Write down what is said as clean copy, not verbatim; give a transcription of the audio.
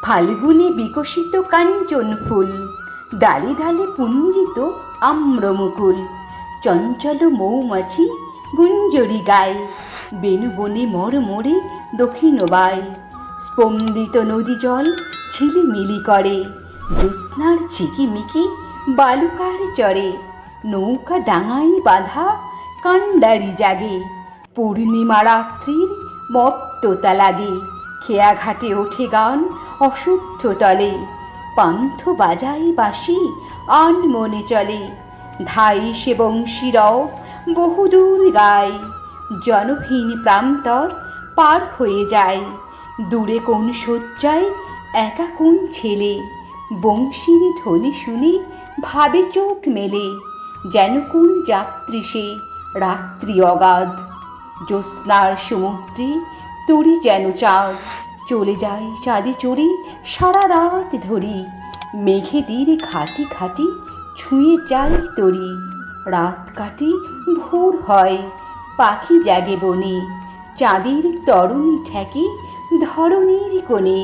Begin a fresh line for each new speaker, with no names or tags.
ফাল্গুনে বিকশিত কাঞ্চন ফুল, ডালে ডালে পুঞ্জিত আম্রমুকুল। চঞ্চল মৌমাছি গুঞ্জরি গায়, বেণুবনে মরমরে দক্ষিণ বায়। স্পন্দিত নদী জল ঝিলিমিলি করে, জ্যোৎস্নার ঝিকিমিকি বালুকার চরে। নৌকা ডাঙায় বাঁধা কান্ডারি জাগে, পূর্ণিমা রাত্রির মত্ততা লাগে। খেয়া ঘাটে ওঠে গান অশুদ্ধ তলে, পান্থ বাজায় বাঁশি আন মনে চলে। ধাই সে বংশীরব বহুদূর গায়, জনহীন প্রান্তর পার হয়ে যায়। দূরে কোন শয্যায় একা কোন ছেলে, বংশীর ধ্বনি শুনে ভাবে চোখ মেলে। যেন কোন যাত্রী সে রাত্রি অগাধ, জ্যোৎস্নার সমুদ্রে তরি যেন চাঁদ। চলে যায় চাঁদে চড়ে সারা রাত ধরি, মেঘেদের ঘাটি ঘাটি ছুঁয়ে যায় তরি। রাত কাটে ভোর হয়, পাখি জাগে বনে, চাঁদের তরুণী ঠেকে ধরণীর কোণে।